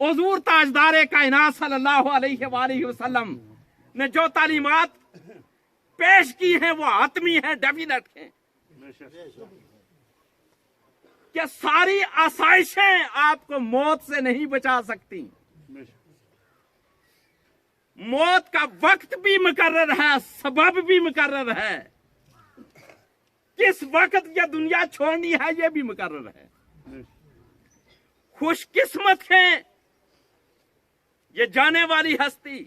हुजूर ताजदार कायनात सल्लल्लाहु अलैहि वसल्लम ने जो तालीमात पेश की हैं वो आत्मी हैं, डेफिनेट हैं कि सारी आसाइशें आपको मौत से नहीं बचा सकती। मौत का वक्त भी मुकर्रर है, सबब भी मुकर्रर है, किस वक्त ये दुनिया छोड़नी है ये भी मुकर्रर है। खुशकिस्मत हैं ये जाने वाली हस्ती,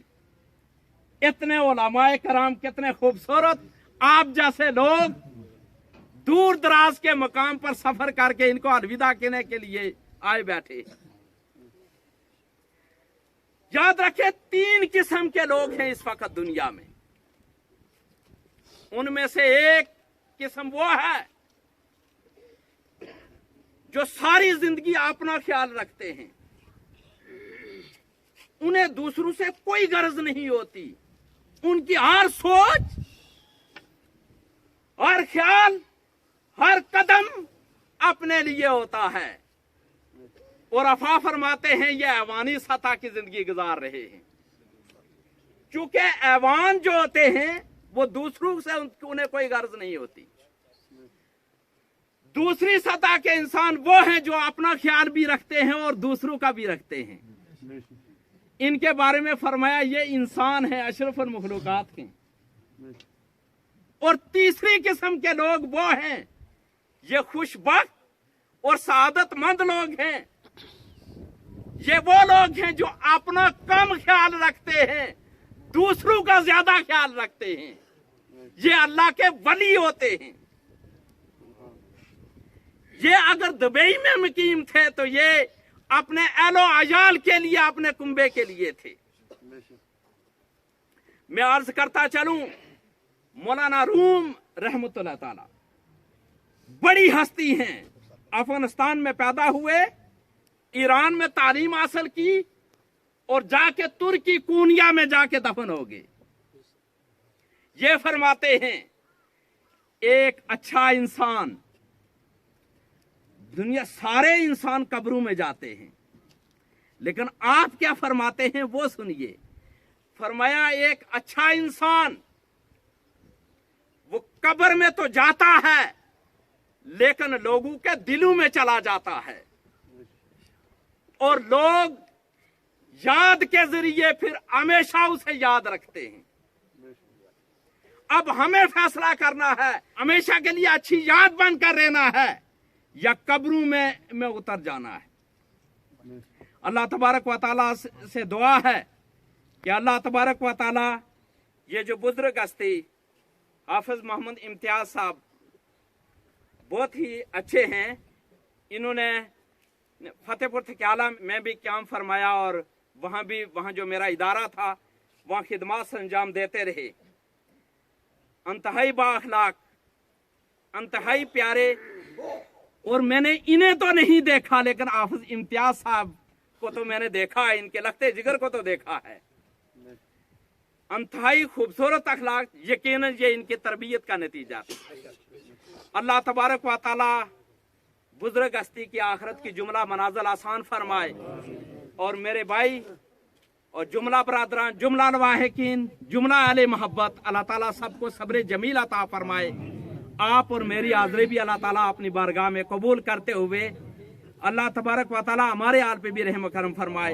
इतने उलमाए कराम, कितने खूबसूरत आप जैसे लोग दूर दराज के मकाम पर सफर करके इनको अलविदा कहने के लिए आए बैठे। याद रखें 3 किस्म के लोग हैं इस वक्त दुनिया में। उनमें से एक किस्म वो है जो सारी जिंदगी अपना ख्याल रखते हैं, उन्हें दूसरों से कोई गर्ज नहीं होती, उनकी हर सोच, हर ख्याल, हर कदम अपने लिए होता है और अफा फरमाते हैं ये ऐवानी सतह की जिंदगी गुजार रहे हैं। क्योंकि ऐवान जो होते हैं वो दूसरों से उन्हें कोई गर्ज नहीं होती। दूसरी सतह के इंसान वो हैं जो अपना ख्याल भी रखते हैं और दूसरों का भी रखते हैं। इनके बारे में फरमाया ये इंसान है, अशरफुल मखलूकात हैं। और तीसरी किस्म के लोग वो हैं, ये खुशबख्त और सआदतमंद लोग हैं। ये वो लोग हैं जो अपना कम ख्याल रखते हैं, दूसरों का ज्यादा ख्याल रखते हैं। ये अल्लाह के वली होते हैं। ये अगर दुबई में मुकीम थे तो ये अपने एलो अयाल के लिए, अपने कुंबे के लिए थे। मैं अर्ज करता चलूं, मौलाना रूम रहमतुल्लाह ताला बड़ी हस्ती हैं। अफगानिस्तान में पैदा हुए, ईरान में तालीम हासिल की और जाके तुर्की कूनिया में जाके दफन हो गए। ये फरमाते हैं एक अच्छा इंसान, दुनिया सारे इंसान कब्रों में जाते हैं, लेकिन आप क्या फरमाते हैं वो सुनिए। फरमाया एक अच्छा इंसान वो कब्र में तो जाता है लेकिन लोगों के दिलों में चला जाता है और लोग याद के जरिए फिर हमेशा उसे याद रखते हैं। अब हमें फैसला करना है, हमेशा के लिए अच्छी याद बनकर रहना है या कब्रों में उतर जाना है। अल्लाह तबारक व तआला से दुआ है कि अल्लाह तबारक व तआला ये जो बुजुर्ग हस्ती हाफिज मोहम्मद इम्तियाज साहब बहुत ही अच्छे हैं। इन्होंने फतेहपुर थक्याला में भी क्याम फरमाया और वहाँ जो मेरा इदारा था वहाँ खिदमत अंजाम देते रहे। अंतहाई बाअखलाक, अंतहाई प्यारे। और मैंने इन्हें तो नहीं देखा लेकिन हाफिज इम्तियाज साहब को तो मैंने देखा है, इनके लखते जिगर को तो देखा है। अंतहाई खूबसूरत अखलाक, यकीनन ये इनकी तरबियत का नतीजा। अल्लाह तबारक व तआला बुजुर्ग हस्ती की आखिरत की जुमला मनाज़िल आसान फरमाए और मेरे भाई और जुमला बरादरान, जुमला लवाहिकीन, जुमला अहले मोहब्बत, अल्लाह ताला सबको सब्र जमील अता फरमाए। आप और मेरी हाज़िरी भी अल्लाह ताला अपनी बारगाह में कबूल करते हुए अल्लाह तबारक व तआला हमारे हाल पे भी रहम करम फरमाए।